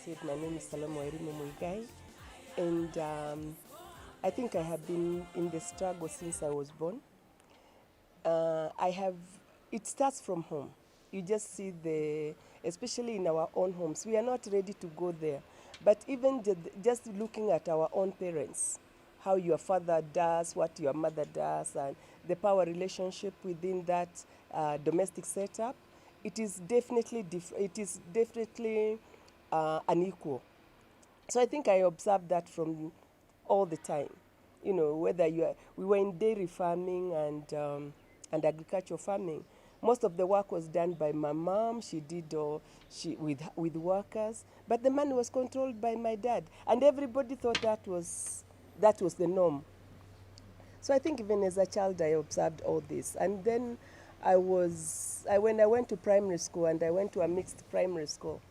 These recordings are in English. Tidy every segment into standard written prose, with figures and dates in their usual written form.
said, my name is Salome Muigai, and I think I have been in the struggle since I was born. It starts from home. You just see especially in our own homes, we are not ready to go there. But even just looking at our own parents, how your father does, what your mother does, and the power relationship within that domestic setup, it is definitely unequal. So I think I observed that from all the time. You know, whether we were in dairy farming and agricultural farming, most of the work was done by my mom. She did with workers, but the money was controlled by my dad, and everybody thought that was the norm. So I think even as a child, I observed all this, and then when I went to primary school, and I went to a mixed primary school,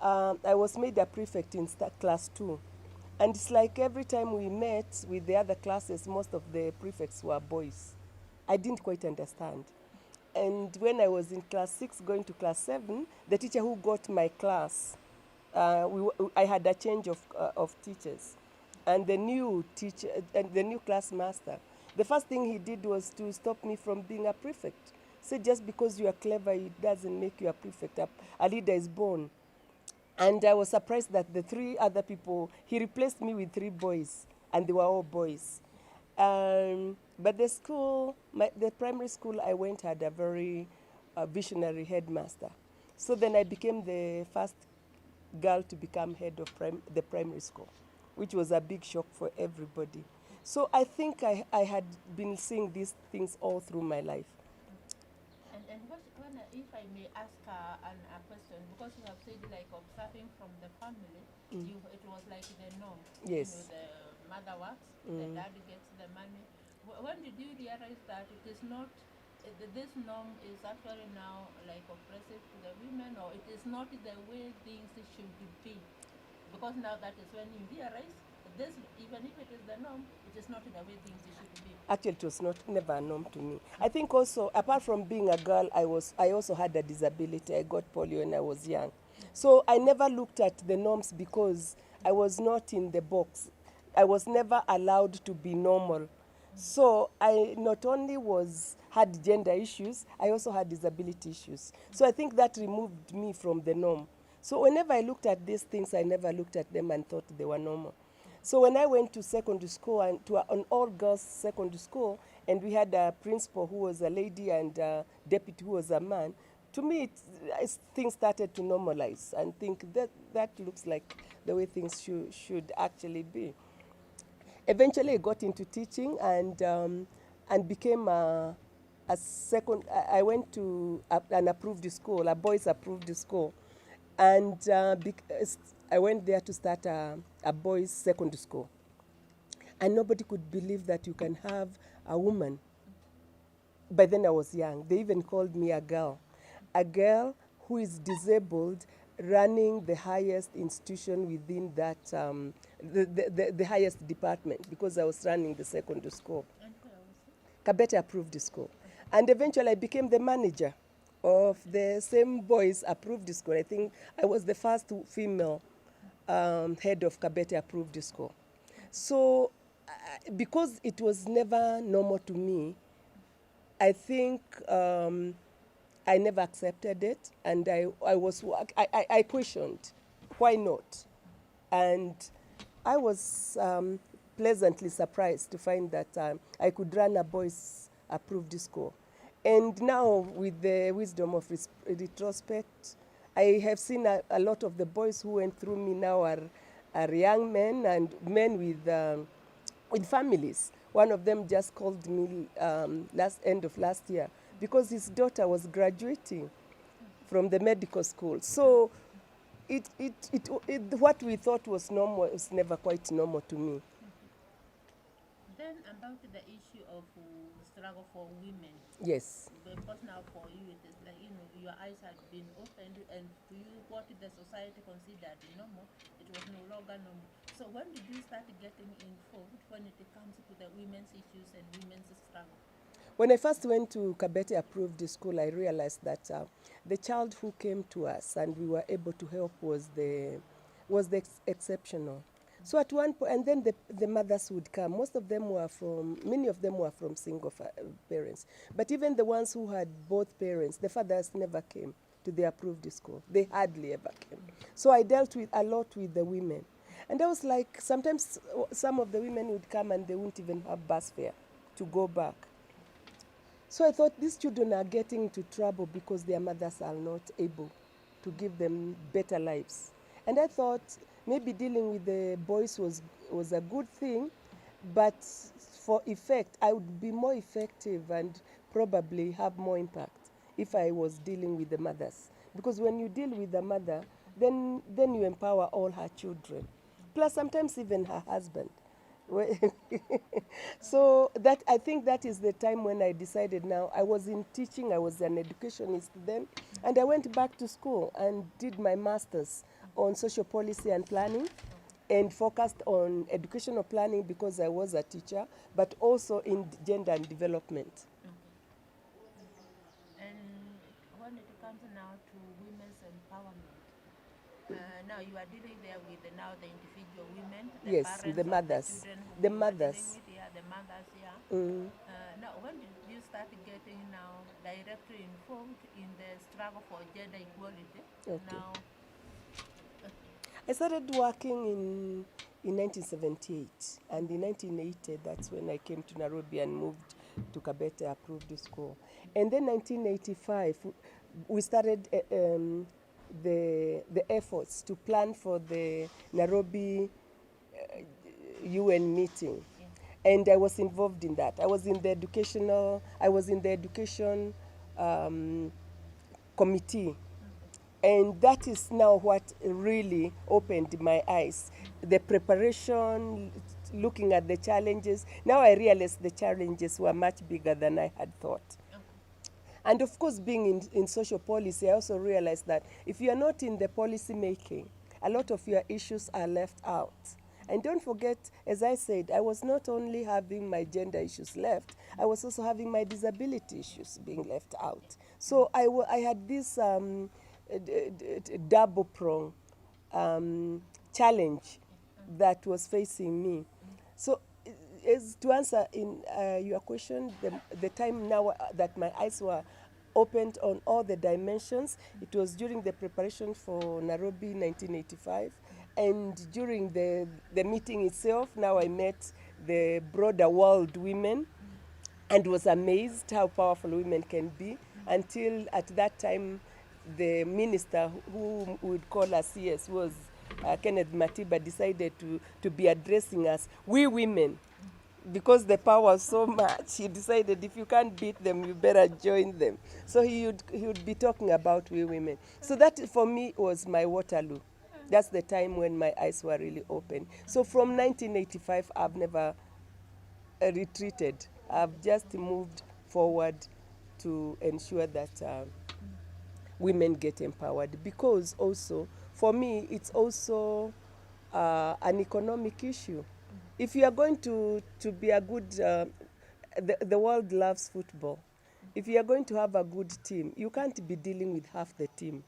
I was made a prefect in class 2. And it's like every time we met with the other classes, most of the prefects were boys. I didn't quite understand. And when I was in class 6 going to class 7, the teacher who got my class, I had a change of teachers. And the new teacher, and the new class master, the first thing he did was to stop me from being a prefect. Said, just because you are clever, it doesn't make you a prefect. A leader is born. And I was surprised that the 3 other people, he replaced me with 3 boys, and they were all boys. But the primary school I went had a very visionary headmaster. So then I became the first girl to become head of the primary school, which was a big shock for everybody. So I think I had been seeing these things all through my life. If I may ask a question, because you have said like observing from the family, it was like the norm. Yes. The mother works, the dad gets the money. When did you realize that it is not, this norm is actually now like oppressive to the women, or it is not the way things should be? Because now that is when you realize this, even if it is the norm, it is not the way things should be. Actually, it was never a norm to me. I think also, apart from being a girl, I also had a disability. I got polio when I was young. So I never looked at the norms because I was not in the box. I was never allowed to be normal. So I not only had gender issues, I also had disability issues. So I think that removed me from the norm. So whenever I looked at these things, I never looked at them and thought they were normal. So when I went to secondary school, and to an all-girls secondary school, and we had a principal who was a lady and a deputy who was a man, to me, things started to normalize and think that looks like the way things should actually be. Eventually, I got into teaching and became I went to an approved school, a boys approved school, and I went there to start a boys' secondary school. And nobody could believe that you can have a woman. By then I was young. They even called me a girl who is disabled, running the highest institution within that, the highest department, because I was running the secondary school. And where was it? Kabete Approved School. And eventually I became the manager of the same boys approved school. I think I was the first female head of Kabete Approved School. So because it was never normal to me, I think I never accepted it, and I questioned, why not? And I was pleasantly surprised to find that I could run a boys approved school. And now, with the wisdom of retrospect, I have seen a lot of the boys who went through me now are young men, and men with families. One of them just called me end of last year because his daughter was graduating from the medical school. So what we thought was normal was never quite normal to me. Then about the issue of struggle for women. Yes. Because now for you it is like, your eyes had been opened, and to you what the society considered normal, it was no longer normal. So when did you start getting involved when it comes to the women's issues and women's struggle? When I first went to Kabete Approved School, I realized that the child who came to us and we were able to help was the was the exceptional. So at one point, and then the mothers would come. Many of them were from single parents. But even the ones who had both parents, the fathers never came to the approved school. They hardly ever came. So I dealt with a lot with the women. And I was like, sometimes some of the women would come and they wouldn't even have bus fare to go back. So I thought these children are getting into trouble because their mothers are not able to give them better lives. And I thought maybe dealing with the boys was a good thing, but for effect, I would be more effective and probably have more impact if I was dealing with the mothers. Because when you deal with the mother, then you empower all her children, plus sometimes even her husband. So that, I think that is the time when I decided now. I was in teaching, I was an educationist then, and I went back to school and did my master's on social policy and planning, and focused on educational planning because I was a teacher, but also in gender and development. And when it comes now to women's empowerment, now you are dealing there with now the individual women, the Yes, parents the of mothers. the children who The you are mothers. dealing with, yeah, the mothers, yeah. Now, when did you start getting now directly involved in the struggle for gender equality? Okay. Now, I started working in 1978, and in 1980, that's when I came to Nairobi and moved to Kabete Approved School. And then 1985, we started the efforts to plan for the Nairobi UN meeting. And I was involved in that. I was in the education committee. And that is now what really opened my eyes. The preparation, looking at the challenges. Now I realized the challenges were much bigger than I had thought. And of course, being in social policy, I also realized that if you are not in the policy making, a lot of your issues are left out. And don't forget, as I said, I was not only having my gender issues left, I was also having my disability issues being left out. So I had this double prong challenge that was facing me. So as to answer in your question, the time now that my eyes were opened on all the dimensions, it was during the preparation for Nairobi 1985. And during the meeting itself, now I met the broader world women and was amazed how powerful women can be, until at that time the minister who would call us CS was Kenneth Matiba, decided to be addressing us, we women, because the power was so much. He decided if you can't beat them, you better join them. So he would be talking about we women. So that for me was my Waterloo. That's the time when my eyes were really open. So from 1985, I've never retreated. I've just moved forward to ensure that women get empowered, because also for me it's also an economic issue. If you are going to be a good, the world loves football. If you are going to have a good team, you can't be dealing with half the team.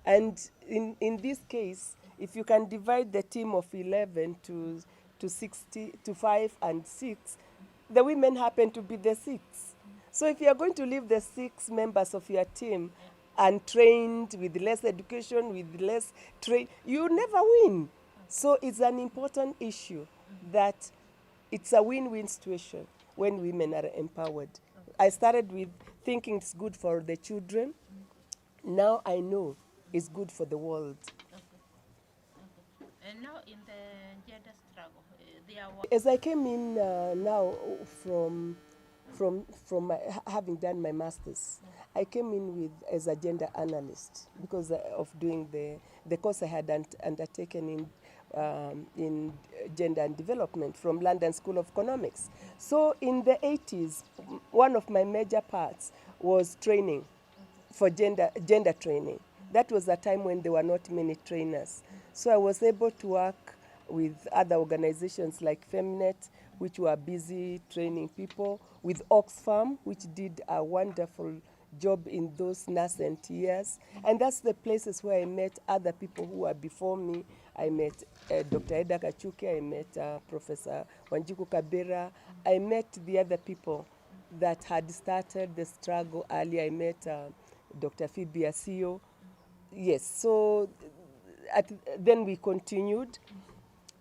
And in this case, if you can divide the team of 11 to 60 to 5 and 6, the women happen to be the 6. So if you are going to leave the 6 members of your team untrained, with less education, with less trade, you never win. So it's an important issue that it's a win-win situation when women are empowered. I started with thinking it's good for the children. Now I know it's good for the world. and now in the gender struggle, there were... As I came in now from having done my master's, I came in with as a gender analyst because of doing the course I had undertaken in gender and development from London School of Economics. So in the 80s, one of my major parts was training for gender training. That was a time when there were not many trainers. So I was able to work with other organizations like Femnet, which were busy training people, with Oxfam, which did a wonderful job in those nascent years. And that's the places where I met other people who were before me. I met Dr. Eda Kachuke, I met Professor Wanjiku Kabira. I met the other people that had started the struggle earlier. I met Dr. Phoebe Asiyo. Yes, so then we continued.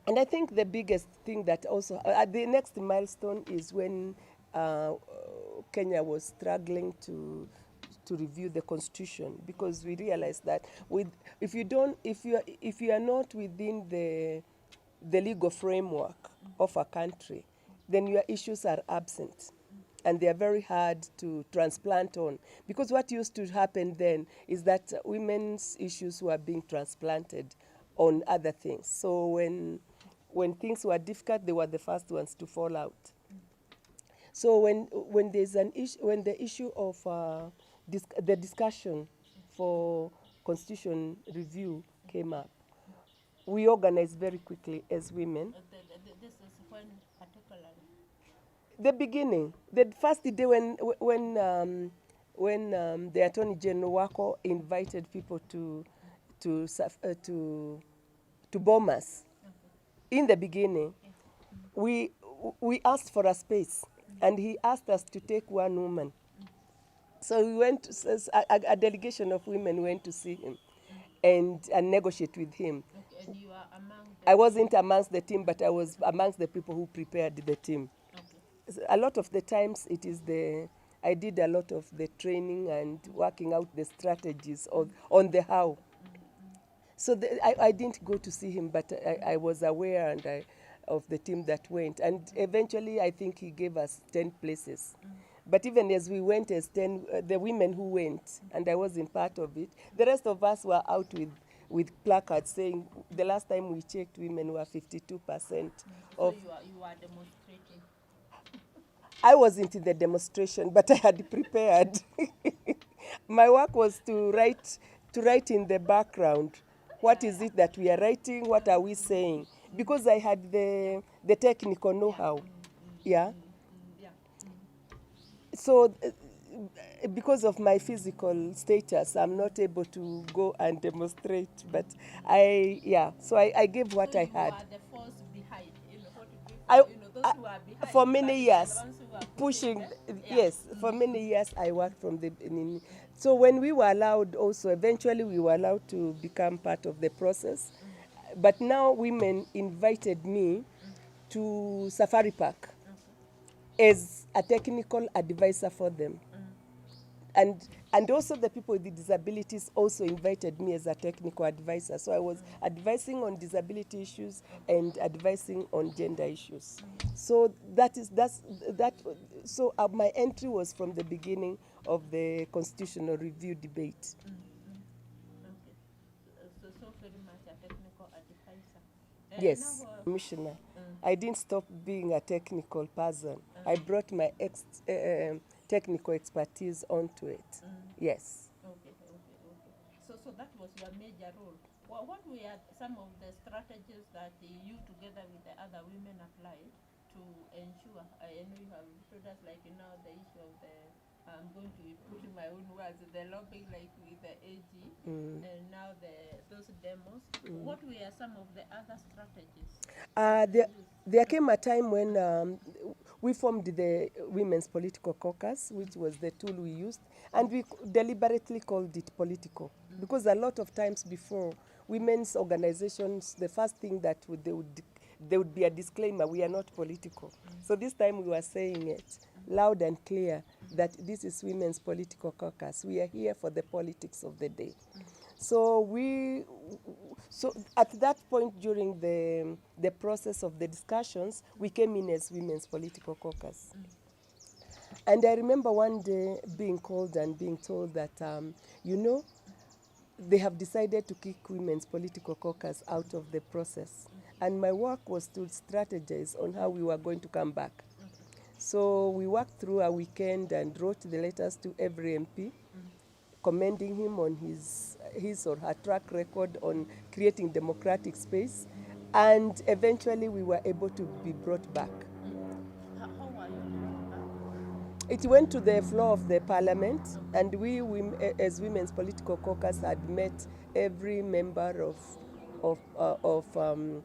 And I think the biggest thing that also, the next milestone is when Kenya was struggling to review the constitution, because we realized that if you are not within the legal framework of a country, then your issues are absent. And they are very hard to transplant on. Because what used to happen then is that women's issues were being transplanted on other things. So when things were difficult, they were the first ones to fall out. So when there's an issue, when the issue of the discussion for constitution review came up, we organized very quickly as women. This is when particularly? The beginning, the first day when the Attorney General Wako invited people to bomb us. In the beginning, we asked for a space, and he asked us to take one woman. So we went, a delegation of women went to see him and negotiate with him. Okay, and you are among I wasn't amongst the team, but I was amongst the people who prepared the team. Okay. A lot of the times it is I did a lot of the training and working out the strategies on the how. So I didn't go to see him, but I was aware of the team that went. And eventually I think he gave us 10 places. But even as we went as 10, the women who went, and I wasn't part of it, the rest of us were out with placards saying, the last time we checked, women were 52% of... So you are demonstrating? I wasn't in the demonstration, but I had prepared. My work was to write in the background, what is it that we are writing, what are we saying? Because I had the technical know-how. Yeah. So because of my physical status, I'm not able to go and demonstrate, but so I gave what I had. So you are the force behind, those who are behind. For many years, pushing. Yes, for many years I worked from the beginning. So when we were allowed also, eventually we were allowed to become part of the process. But now women invited me to Safari Park as a technical advisor for them. And also the people with disabilities also invited me as a technical advisor. So I was advising on disability issues and advising on gender issues. So so my entry was from the beginning of the constitutional review debate. Okay. So very much a technical advisor. Yes, commissioner. I didn't stop being a technical person. I brought my technical expertise onto it. Yes. Okay. So that was your major role. Well, what were some of the strategies that you together with the other women applied to ensure, I know you have told us the issue of I'm going to be putting my own words, the lobbying with the AG, and now those demos. What were some of the other strategies? There came a time when we formed the Women's Political Caucus, which was the tool we used, and we deliberately called it political. Because a lot of times before, women's organizations, the first thing that there would be a disclaimer, we are not political. So this time we were saying it loud and clear that this is Women's Political Caucus. We are here for the politics of the day. So at that point during the process of the discussions, we came in as Women's Political Caucus. And I remember one day being called and being told that, they have decided to kick Women's Political Caucus out of the process. And my work was to strategize on how we were going to come back. So we worked through a weekend and wrote the letters to every MP, commending him on his or her track record on creating democratic space. And eventually we were able to be brought back. How were you brought back? It went to the floor of the parliament, and we as Women's Political Caucus had met every member of uh, of um,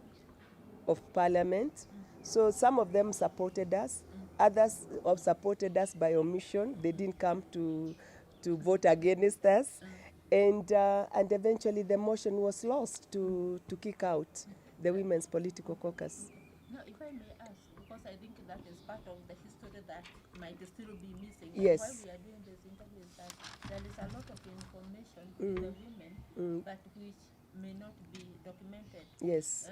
of parliament. So some of them supported us, others have supported us by omission. They didn't come to vote against us, and eventually the motion was lost to kick out the Women's Political Caucus. No, if I may ask, because I think that is part of the history that might still be missing. Yes. And why we are doing this interview is that there is a lot of information to the women, but which may not be documented. Yes.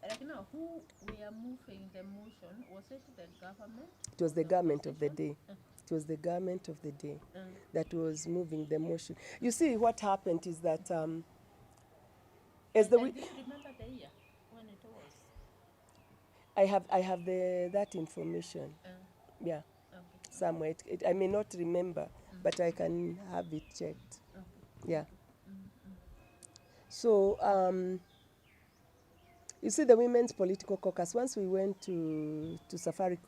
Like now, who we are moving the motion? Was it the government? It was the government of the day. It was the government of the day that was moving the motion. You see, what happened is that as the Do you remember the year when it was? I have that information. Yeah, Okay. somewhere. I may not remember, but I can have it checked. Okay. Yeah. So you see, the Women's Political Caucus, once we went to Safari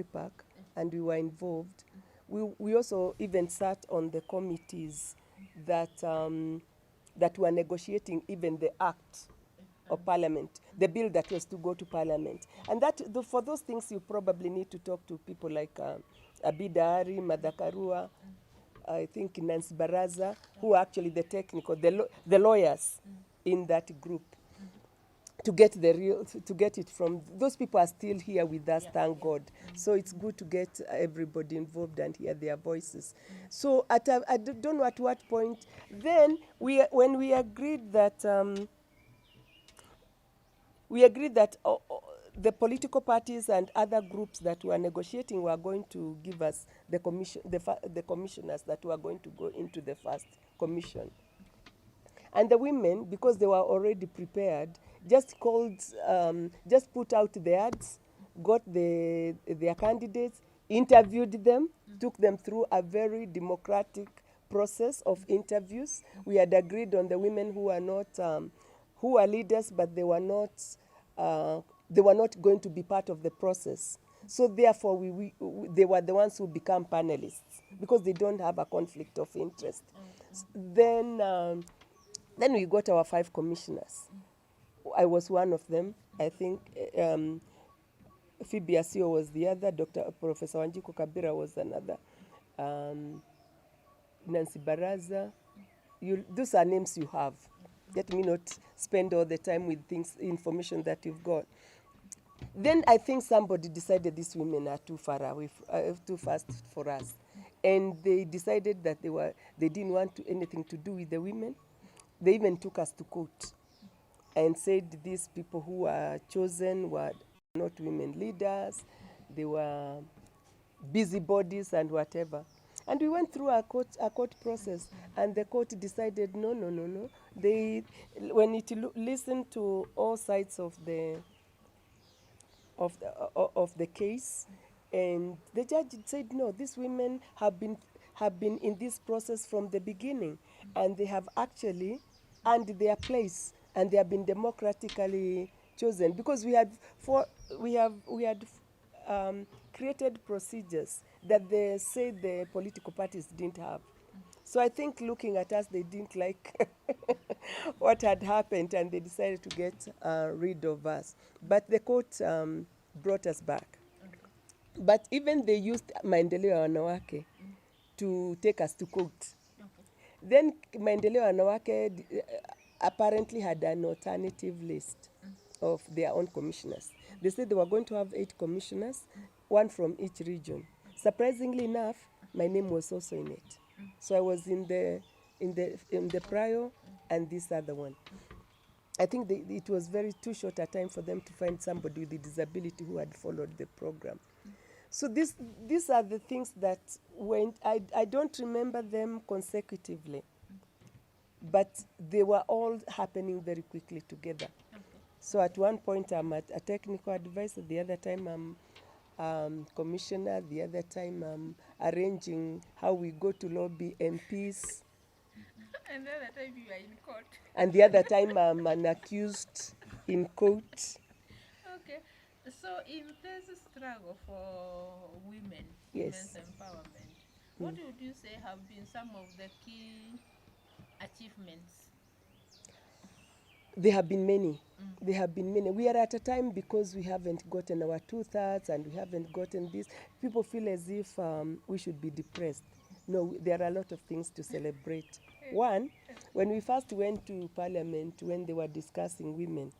Park and we were involved, we also even sat on the committees that that were negotiating even the act of parliament, the bill that was to go to parliament. And that for those things you probably need to talk to people like Abidari, Madakarua, I think Nancy Baraza, who are actually the technical, the lawyers in that group, to get to get it from. Those people are still here with us, thank God. So it's good to get everybody involved and hear their voices. So I don't know at what point. Then when we agreed that the political parties and other groups that were negotiating were going to give us the commissioners that were going to go into the first commission. And the women, because they were already prepared, just put out the ads, got their candidates, interviewed them, took them through a very democratic process of interviews. We had agreed on the women who are leaders, but they were not going to be part of the process. So therefore, they were the ones who become panelists because they don't have a conflict of interest. Then we got our 5 commissioners. I was one of them. I think Phoebe Asiyo was the other. Professor Wanjiku Kabira was another. Nancy Baraza. Those are names you have. Let me not spend all the time with information that you've got. Then I think somebody decided these women are too far away, too fast for us. And they decided that they didn't want anything to do with the women. They even took us to court and said these people who were chosen were not women leaders, they were busybodies and whatever. And we went through a court process, and the court decided no. When it listened to all sides of the case, and the judge said no, these women have been in this process from the beginning, and they have actually earned their place, and they have been democratically chosen because we had created procedures that they said the political parties didn't have. So I think looking at us, they didn't like what had happened, and they decided to get rid of us. But the court brought us back. But even they used Maendeleo ya Wanawake to take us to court. Then Maendeleo ya Wanawake apparently had an alternative list of their own commissioners. They said they were going to have 8 commissioners, 1 from each region. Surprisingly enough, my name was also in it. So I was in the prior and this other one. I think it was too short a time for them to find somebody with a disability who had followed the program. So these are the things that went. I don't remember them consecutively, but they were all happening very quickly together. So at one point I'm a technical advisor, the other time I'm commissioner, the other time I'm arranging how we go to lobby MPs. And the other time you are in court. And the other time I'm an accused in court. Okay. So in this struggle for women, women's Yes. empowerment, what would you say have been some of the key achievements? There have been many. There have been many. We are at a time, because we haven't gotten our 2/3 and we haven't gotten this. People feel as if we should be depressed. No, there are a lot of things to celebrate. One, when we first went to Parliament, when they were discussing women,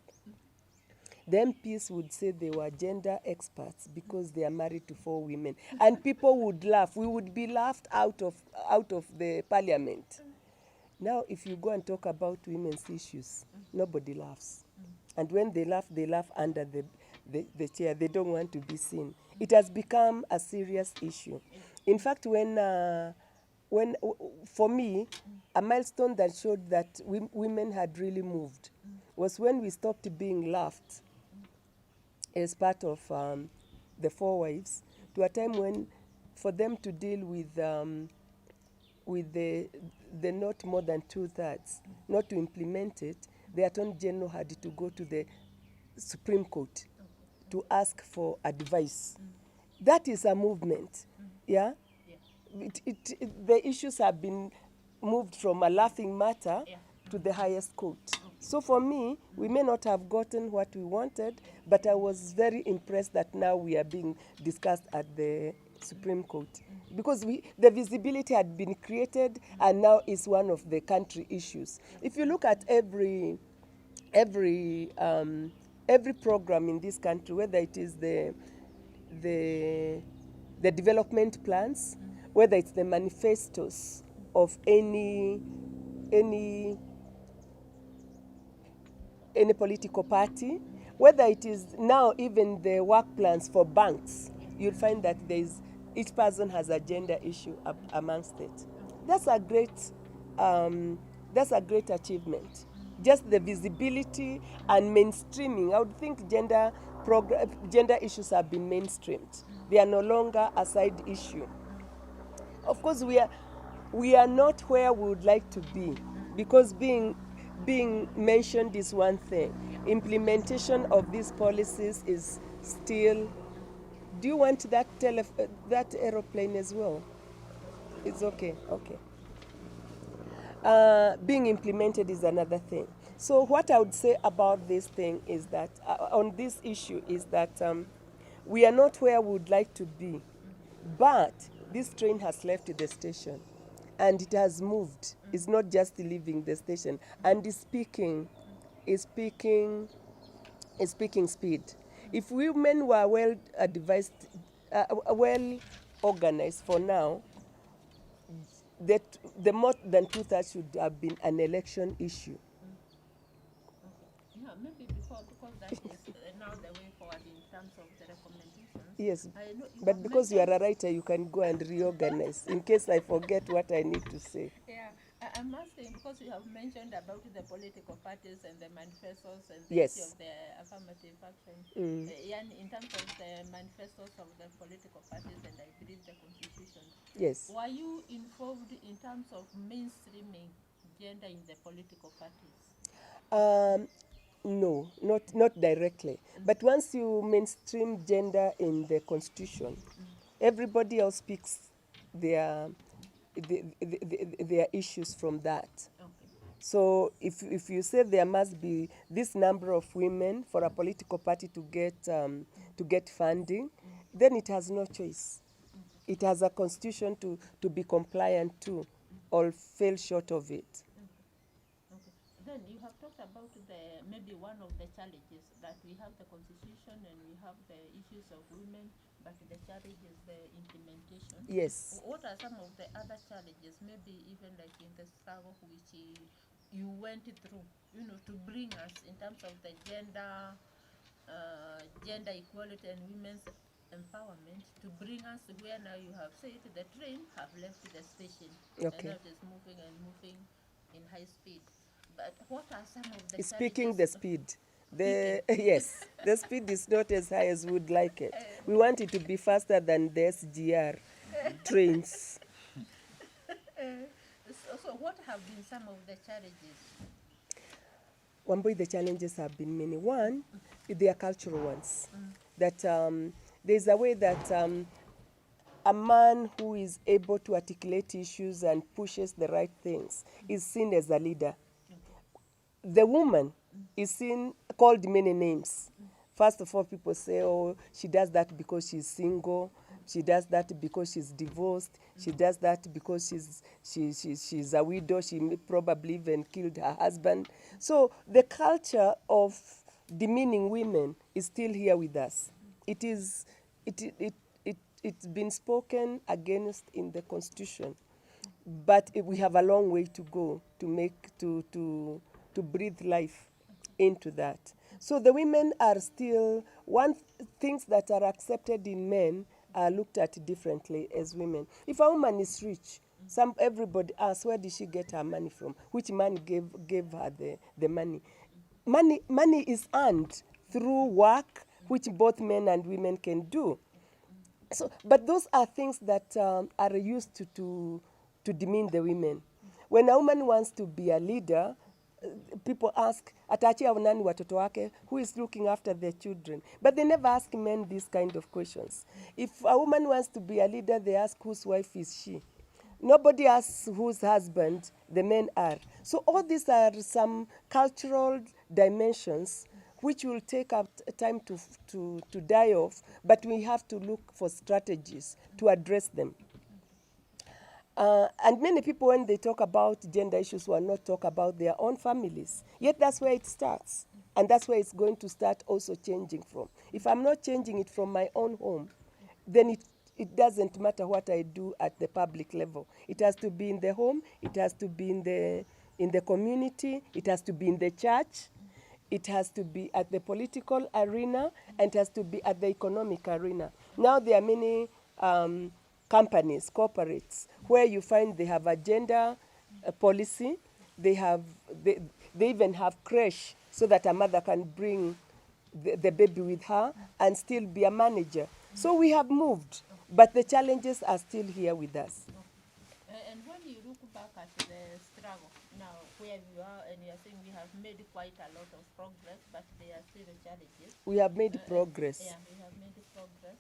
the MPs would say they were gender experts because they are married to 4 women, and people would laugh. We would be laughed out of the Parliament. Now, if you go and talk about women's issues, nobody laughs. And when they laugh under the chair. They don't want to be seen. It has become a serious issue. In fact, for me, a milestone that showed that women had really moved was when we stopped being laughed as part of the 4 wives, to a time when, for them to deal with the not more than 2/3, not to implement it, the Attorney General had to go to the Supreme Court to ask for advice. That is a movement. Yeah? The issues have been moved from a laughing matter to the highest court. So for me, we may not have gotten what we wanted, but I was very impressed that now we are being discussed at the Supreme Court, because the visibility had been created, and now is one of the country issues. If you look at every program in this country, whether it is the development plans, whether it's the manifestos of any political party, whether it is now even the work plans for banks, you'll find that each person has a gender issue amongst it. That's a great achievement. Just the visibility and mainstreaming. I would think gender issues have been mainstreamed. They are no longer a side issue. Of course, we are not where we would like to be, because being mentioned is one thing. Implementation of these policies is still. Do you want that aeroplane as well? It's okay. Okay. Being implemented is another thing. So what I would say about this thing is that on this issue is that we are not where we would like to be, but this train has left the station, and it has moved. It's not just leaving the station, and is speaking speed. If women were well advised, well organized for now, that the more than 2/3 should have been an election issue. Yeah, maybe because that is now the way forward in terms of the recommendations. Yes, I know you but because you are a writer, you can go and reorganize in case I forget what I need to say. Yeah, I'm asking because you have mentioned about the political parties and the manifestos and the Yes. issue of the affirmative action. In terms of the manifestos of the political parties and I believe the constitution. Yes. Were you involved in terms of mainstreaming gender in the political parties? No, not directly. But once you mainstream gender in the constitution, everybody else speaks their their issues from that. Okay. So if you say there must be this number of women for a political party to get funding, then it has no choice. It has a constitution to be compliant to, or fail short of it. Okay. Then you have talked about maybe one of the challenges that we have the constitution and we have the issues of women, but the challenge is the implementation. Yes. What are some of the other challenges, maybe even like in the struggle which you went through, to bring us in terms of the gender equality and women's empowerment, to bring us where now you have said the train have left the station and Okay. now it is moving and moving in high speed. But what are some of the Speaking challenges? the speed. Yes, the speed is not as high as we'd like it. We want it to be faster than the SGR trains. So what have been some of the challenges? Wambui, the challenges have been many. One, they are cultural ones. that there's a way that a man who is able to articulate issues and pushes the right things is seen as a leader. The woman is seen, called many names. First of all, people say, oh, she does that because she's single. She does that because she's divorced. She does that because she's a widow. She probably even killed her husband. So the culture of demeaning women is still here with us. It's been spoken against in the Constitution, but we have a long way to go to breathe life into that. So the women are still things that are accepted in men are looked at differently as women. If a woman is rich, everybody asks, where did she get her money from? Which man gave her the money? Money is earned through work, which both men and women can do. So, but those are things that are used to demean the women. When a woman wants to be a leader, people ask, ataachia nani watoto wake, who is looking after their children? But they never ask men these kind of questions. If a woman wants to be a leader, they ask, whose wife is she? Nobody asks whose husband the men are. So all these are some cultural dimensions which will take up time to die off, but we have to look for strategies to address them. And many people, when they talk about gender issues, will not talk about their own families. Yet that's where it starts. And that's where it's going to start also changing from. If I'm not changing it from my own home, then it doesn't matter what I do at the public level. It has to be in the home, it has to be in the community, it has to be in the church, it has to be at the political arena, and it has to be at the economic arena. Now there are many companies, corporates, where you find they have a gender policy, they even have creche so that a mother can bring the baby with her and still be a manager. So we have moved, but the challenges are still here with us. And when you look back at the struggle now, where you are, and you're saying we have made quite a lot of progress, but there are still challenges. We have made progress. Yeah, we have made progress.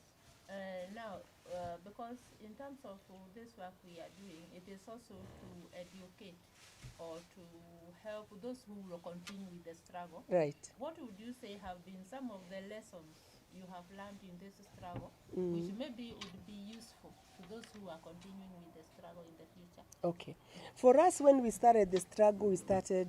Now, because in terms of this work we are doing, it is also to educate or to help those who will continue with the struggle. Right. What would you say have been some of the lessons you have learned in this struggle, which maybe would be useful to those who are continuing with the struggle in the future? Okay. For us, when we started the struggle, we started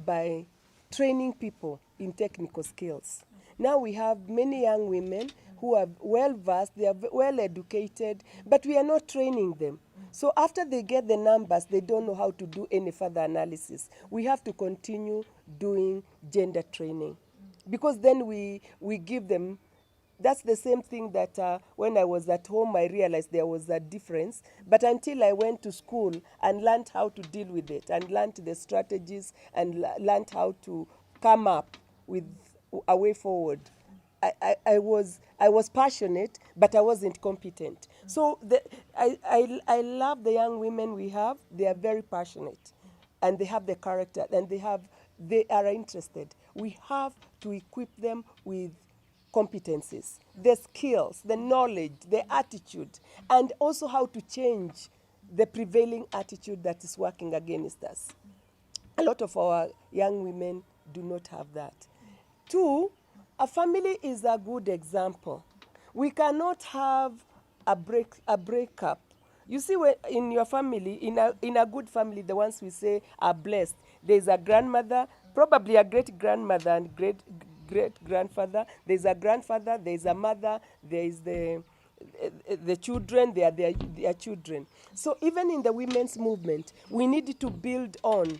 by training people in technical skills. Now we have many young women who are well-versed, they are well-educated, but we are not training them. So after they get the numbers, they don't know how to do any further analysis. We have to continue doing gender training, because then we give them. That's the same thing that when I was at home, I realized there was a difference. But until I went to school and learned how to deal with it, and learned the strategies, and learned how to come up with a way forward, I was passionate, but I wasn't competent. So I love the young women we have. They are very passionate, and they have the character, and they are interested. We have to equip them with competencies, the skills, the knowledge, the attitude, and also how to change the prevailing attitude that is working against us. A lot of our young women do not have that. Two, a family is a good example. We cannot have a breakup. You see, in your family, in a good family, the ones we say are blessed. There's a grandmother, probably a great-grandmother and great-grandfather. There's a grandfather, there's a mother, there is the children, they are their children. So even in the women's movement, we need to build on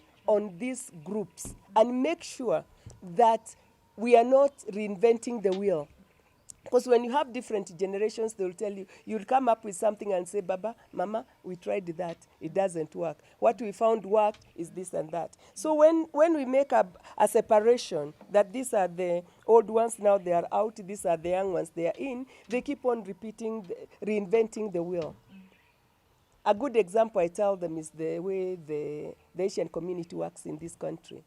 these groups and make sure that we are not reinventing the wheel. Because when you have different generations, they will tell you, you'll come up with something and say, Baba, Mama, we tried that. It doesn't work. What we found work is this and that. So when we make a separation, that these are the old ones, now they are out, these are the young ones, they are in, they keep on repeating, reinventing the wheel. A good example I tell them is the way the Asian community works in this country.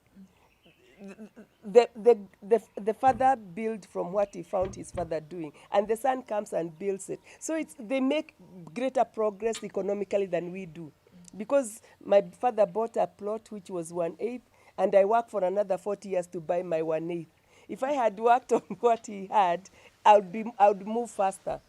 the father build from what he found his father doing, and the son comes and builds it. So they make greater progress economically than we do, because my father bought a plot which was 1/8, and I worked for another 40 years to buy my 1/8. If I had worked on what he had, I would move faster.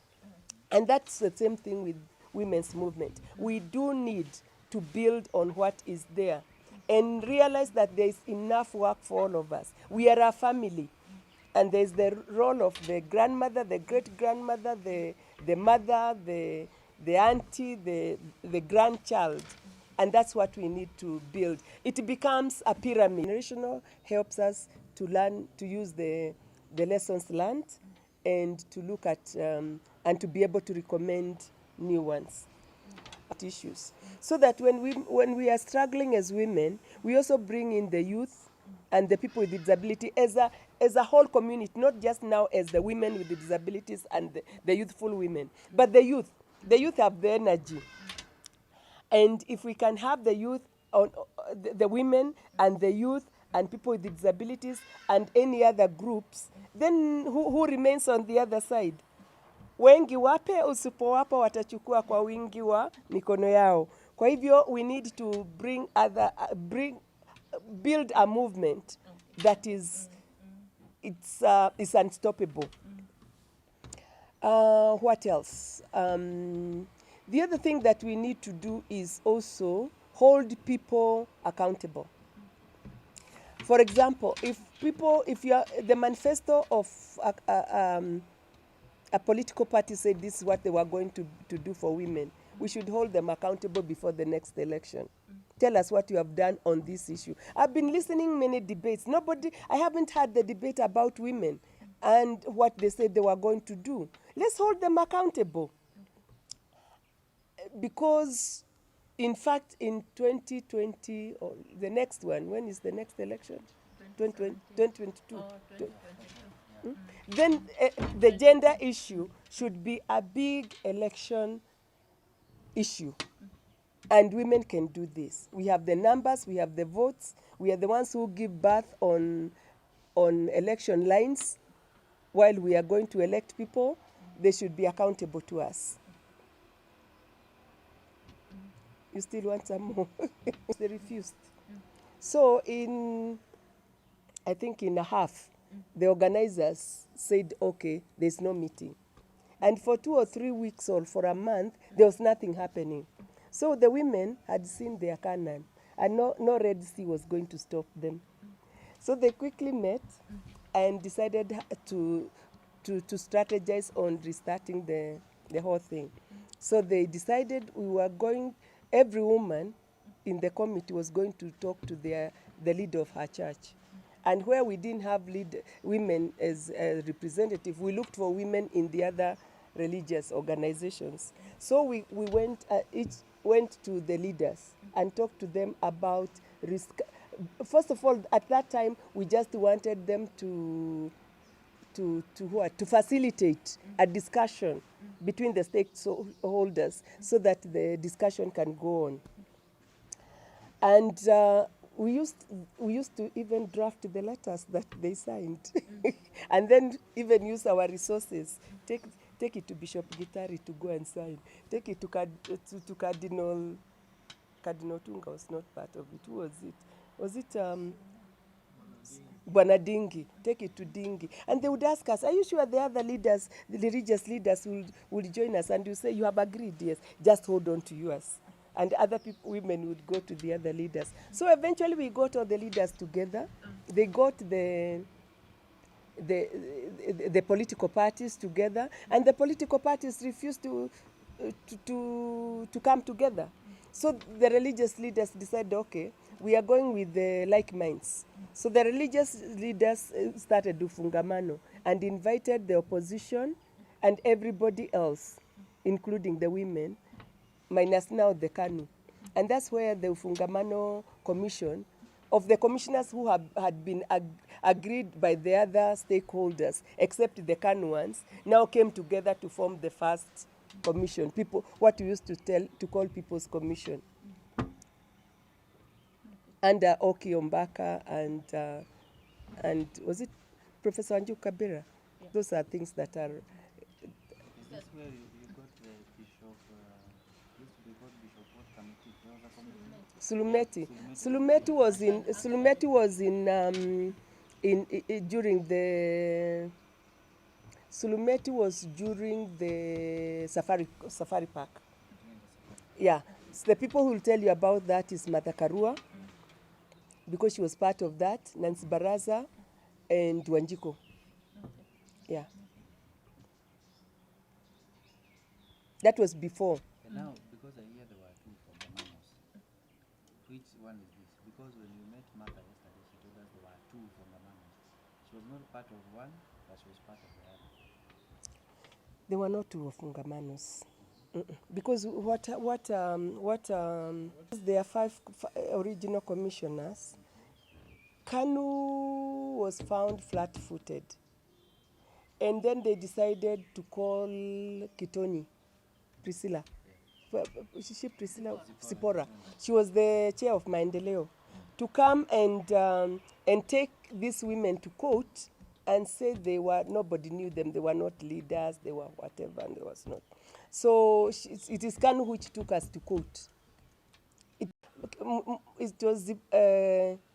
And that's the same thing with women's movement. We do need to build on what is there and realize that there is enough work for all of us. We are a family. And there's the role of the grandmother, the great-grandmother, the mother, the auntie, the grandchild. And that's what we need to build. It becomes a pyramid. Generational helps us to learn, to use the lessons learned, and to look at, and to be able to recommend new ones. Issues. So that when we are struggling as women, we also bring in the youth and the people with disability as a whole community, not just now as the women with the disabilities and the youthful women, but the youth. The youth have the energy. And if we can have the youth, the women and the youth and people with disabilities and any other groups, then who remains on the other side? Wengi wape, usipowapa watachukua kwa wingi wa mikono yao. Kwa hivyo we need to build a movement that is it's unstoppable. What else? The other thing that we need to do is also hold people accountable. For example, if you are the manifesto of a political party said this is what they were going to do for women, we should hold them accountable before the next election. Tell us what you have done on this issue. I've been listening many debates. I haven't had the debate about women and what they said they were going to do. Let's hold them accountable. Because, in fact, in 2020, or the next one, when is the next election? 2022. Oh, 2022. Then the gender issue should be a big election issue. And women can do this. We have the numbers, we have the votes, we are the ones who give birth on election lines while we are going to elect people. They should be accountable to us. You still want some more? They refused. So I think in a half, the organizers said, okay, there's no meeting. And for 2 or 3 weeks or for a month, there was nothing happening. So the women had seen their Canaan, and no Red Sea was going to stop them. So they quickly met and decided to strategize on restarting the whole thing. So they decided every woman in the committee was going to talk to the leader of her church. And where we didn't have women as a representative, we looked for women in the other religious organizations. So we each went to the leaders and talked to them about risk. First of all, at that time, we just wanted them to facilitate a discussion between the stakeholders so that the discussion can go on. And we used to even draft the letters that they signed, and then even use our resources. Take it to Bishop Gitari to go and sign. Take it to Cardinal Tunga was not part of it. Who was it? Was it Bwana Dingi? Take it to Dingi. And they would ask us, are you sure the other leaders, the religious leaders will join us? And you say, you have agreed, yes, just hold on to yours. And other women would go to the other leaders. So eventually we got all the leaders together. They got the political parties together, and the political parties refused to come together. So the religious leaders decided, okay, we are going with the like minds. So the religious leaders started Ufungamano and invited the opposition and everybody else, including the women, minus now the KANU. And that's where the Ufungamano Commission, of the commissioners who had been agreed by the other stakeholders, except the KANU ones, now came together to form the first commission, what we used to call People's Commission, under Oki Ombaka and and was it Professor Wanjiku Kabira? Yeah. Those are things that are. Is this where you got the Bishop, used to be called Bishop what committee? There was a committee. Sulumeti was in during the Sulumeti was during the safari park. Yeah, so the people who will tell you about that is Martha Karua, because she was part of that, Nancy Baraza, and Wanjiku. Yeah. That was before. And now, because I hear there were two Ufungamanos, which one is this? Because when we met Martha yesterday, she told us there were two Ufungamanos. She was not part of one, but she was part of the other. There were not two Ufungamanos. Because there are five original commissioners. KANU was found flat-footed, and then they decided to call Kitoni, Priscilla. Is she Priscilla? Sipora. She was the chair of Maendeleo, to come and take these women to court and say nobody knew them, they were not leaders, they were whatever, and there was not. So it is KANU which took us to court. It was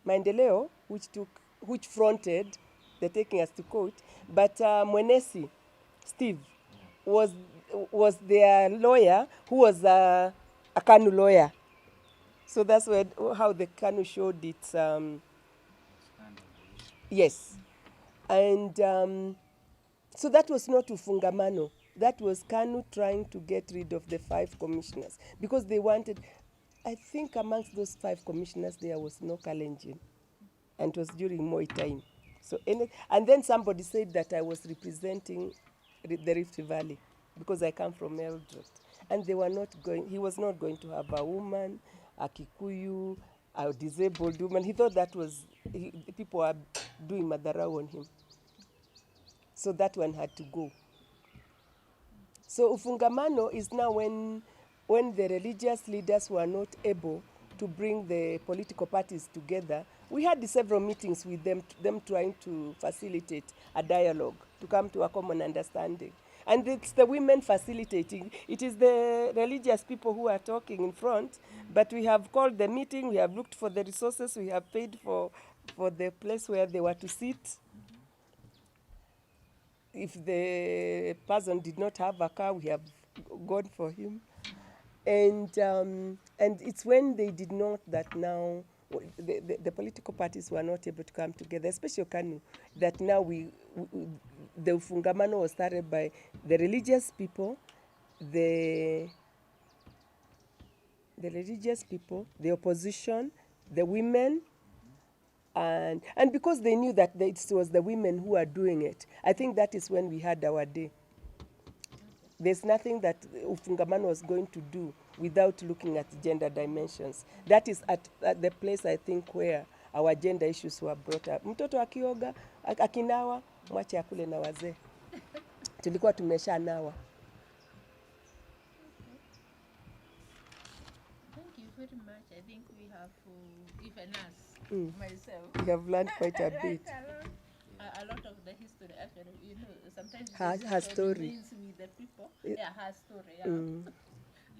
Maendeleo which fronted the taking us to court, but Mwenesi, Steve, was their lawyer, who was a KANU lawyer. So that's how the KANU showed its yes. And so that was not Ufungamano. That was KANU trying to get rid of the 5 commissioners, because they wanted, I think amongst those 5 commissioners there was no Kalenjin, and it was during Moi time. So and then somebody said that I was representing the Rift Valley because I come from Eldoret, and he was not going to have a woman, a Kikuyu, a disabled woman. He thought that was, people are doing madarau on him. So that one had to go. So Ufungamano is now when the religious leaders were not able to bring the political parties together. We had several meetings with them trying to facilitate a dialogue, to come to a common understanding. And it's the women facilitating. It is the religious people who are talking in front, but we have called the meeting, we have looked for the resources, we have paid for the place where they were to sit. If the person did not have a car, we have gone for him. And it's when they did not, that now the political parties were not able to come together, especially KANU, that now the Ufungamano was started by the religious people, the opposition, the women, and because they knew that it was the women who are doing it, I think that is when we had our day. There's nothing that Ufungamano was going to do without looking at gender dimensions. That is at the place, I think, where our gender issues were brought up. Mtoto akioga, akinawa, mwache akule na wazee. Tulikuwa tumesha nawa. Thank you very much. I think we have, even us, myself, We have learned quite a bit. a lot of the history, actually, sometimes Her story remains with the people. Yeah, her story. Yeah.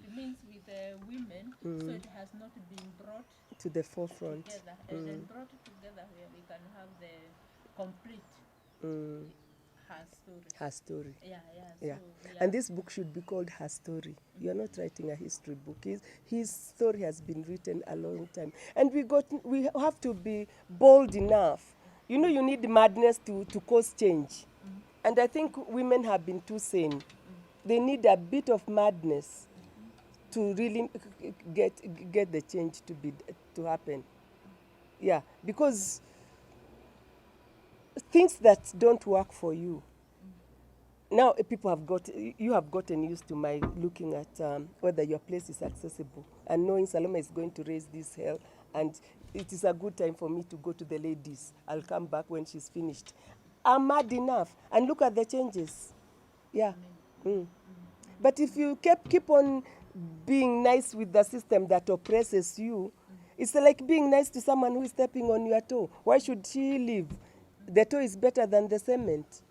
Remains with the women, so it has not been brought to the forefront. Together, and then brought together where we can have the complete her story. Yeah. So, yeah. And this book should be called Her Story. You are not writing a history book. His story has been written a long time. And we have to be bold enough. You need madness to cause change. And I think women have been too sane. They need a bit of madness to really get the change to happen. Yeah, because things that don't work for you, now you have gotten used to my looking at whether your place is accessible, and knowing Salome is going to raise this hell, and it is a good time for me to go to the ladies. I'll come back when she's finished. I'm mad enough, and look at the changes. Yeah. But if you keep on being nice with the system that oppresses you, it's like being nice to someone who is stepping on your toe. Why should she leave? The toe is better than the cement.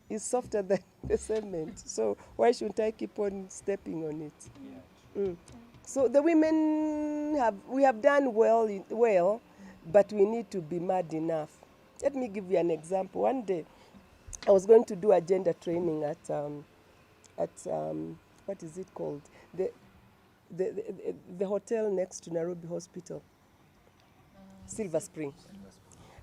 It's softer than the cement. So why shouldn't I keep on stepping on it? Yeah. So the women we have done well, but we need to be mad enough. Let me give you an example. One day, I was going to do a gender training at what is it called? The hotel next to Nairobi Hospital, Silver Spring.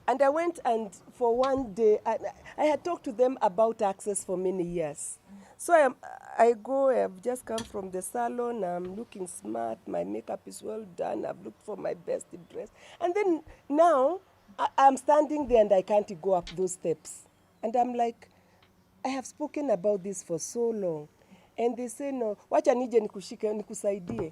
And I went, and for one day, I had talked to them about access for many years. So I have just come from the salon, I'm looking smart, my makeup is well done, I've looked for my best dress. And then now, I'm standing there and I can't go up those steps. And I'm like, I have spoken about this for so long. And they say, no, wacha nije nikusaidie,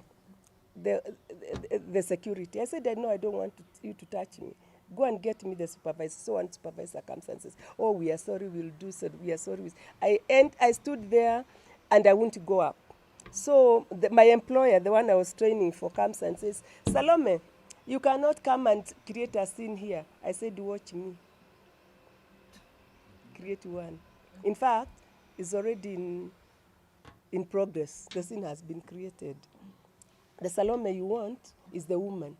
the security. I said, no, I don't want you to touch me. Go and get me the supervisor. So unsupervised circumstances. Oh, we are sorry, we'll do so. We are sorry. I stood there and I wouldn't go up. So my employer, the one I was training for, comes and says, Salome, you cannot come and create a scene here. I said, watch me. Create one. In fact, it's already in progress. The scene has been created. The Salome you want is the woman.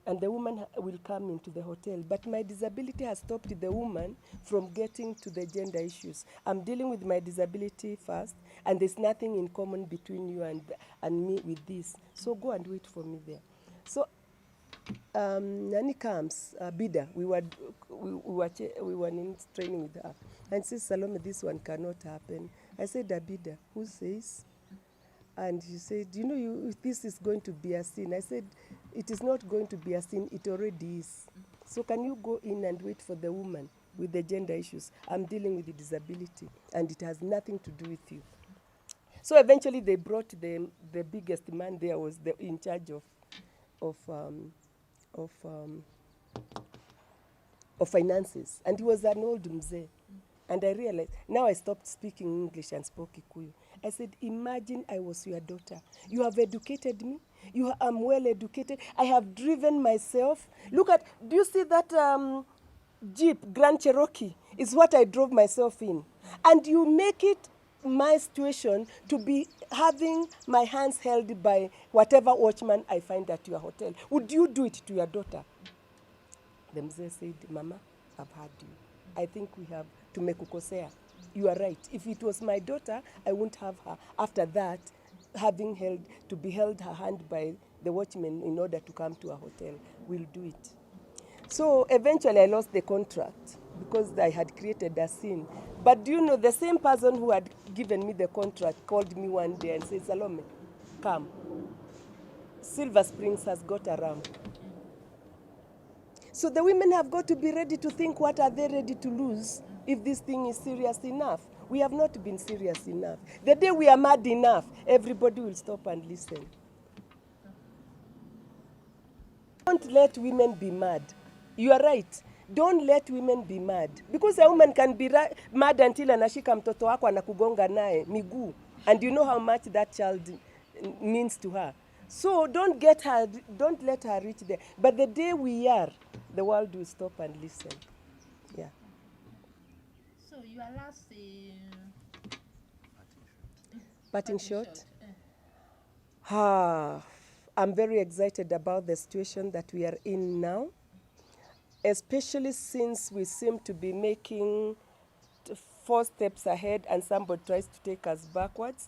And the woman will come into the hotel. But my disability has stopped the woman from getting to the gender issues. I'm dealing with my disability first, and there's nothing in common between you and me with this. So go and wait for me there. So Nani comes, Bida, we were in training with her. And says, Salome, this one cannot happen. I said, Abida, who says? And she said, you know, this is going to be a sin. I said, it is not going to be a sin, it already is. So can you go in and wait for the woman with the gender issues? I'm dealing with the disability, and it has nothing to do with you. So eventually they brought the biggest man there, was in charge of finances, and he was an old mzee. And I realized, now I stopped speaking English and spoke Kikuyu. I said, imagine I was your daughter. You have educated me. I'm well educated. I have driven myself. Look at, do you see that Jeep, Grand Cherokee, is what I drove myself in. And you make it my situation to be having my hands held by whatever watchman I find at your hotel. Would you do it to your daughter? The mzee said, Mama, I've heard you. I think we have to make ukosea. You are right. If it was my daughter, I wouldn't have her. After that, to be held her hand by the watchman in order to come to a hotel, we'll do it. So eventually I lost the contract because I had created a scene. But do you know, the same person who had given me the contract called me one day and said, Salome, come. Silver Springs has got around. So the women have got to be ready to think, what are they ready to lose if this thing is serious enough? We have not been serious enough. The day we are mad enough, everybody will stop and listen. Don't let women be mad. You are right. Don't let women be mad. Because a woman can be mad until anashika mtoto wako anakugonga nae miguu. And you know how much that child means to her. So don't let her reach there. But the day we are, the world will stop and listen. Yeah. So your last Parting shot. I'm very excited about the situation that we are in now, especially since we seem to be making 4 steps ahead and somebody tries to take us backwards.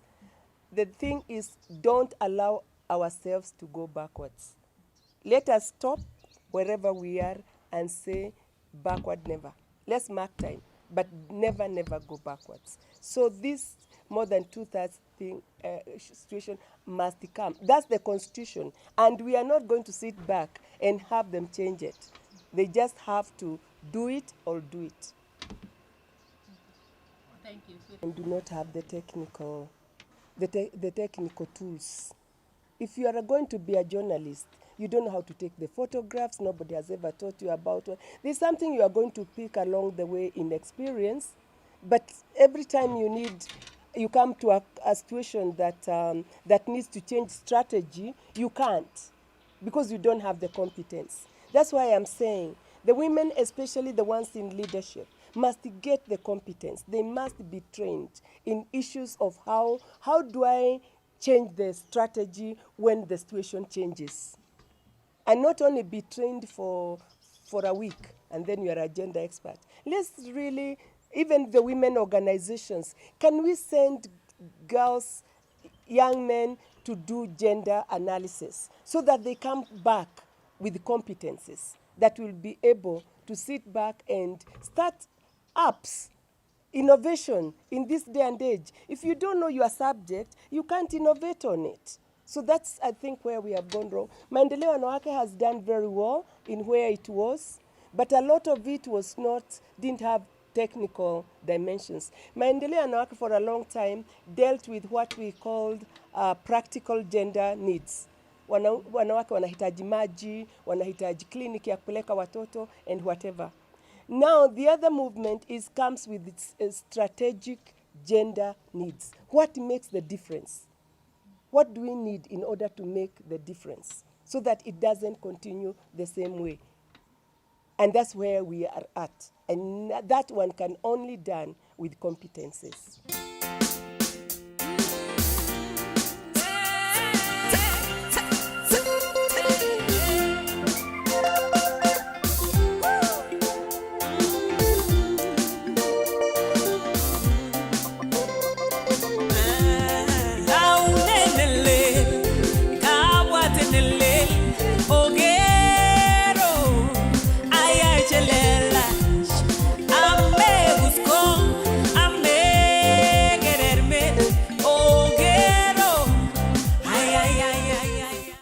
The thing is, don't allow ourselves to go backwards. Let us stop wherever we are and say, backward never. Let's mark time, but never, never go backwards. So this more than 2/3 thing situation must come. That's the Constitution, and we are not going to sit back and have them change it. They just have to do it or do it. Thank you. And do not have the technical tools. If you are going to be a journalist, you don't know how to take the photographs, nobody has ever taught you about it. There's something you are going to pick along the way in experience, but every time you come to a situation that needs to change strategy, you can't, because you don't have the competence. That's why I'm saying The women, especially the ones in leadership, must get the competence. They must be trained in issues of how do I change the strategy when the situation changes. And not only be trained for a week and then you're a gender expert. Let's really, even the women organizations, can we send girls, young men to do gender analysis so that they come back with competencies that will be able to sit back and start apps, innovation in this day and age. If you don't know your subject, you can't innovate on it. So that's, I think, where we have gone wrong. Maendeleo Wanawake has done very well in where it was, but a lot of it was not, didn't have technical dimensions. Maendeleo Wanawake for a long time dealt with what we called practical gender needs. Wanawake wanahitaji maji, wanahitaji kliniki ya kupeleka watoto and whatever. Now the other movement comes with its strategic gender needs. What makes the difference? What do we need in order to make the difference so that it doesn't continue the same way? And that's where we are at. And that one can only done with competencies.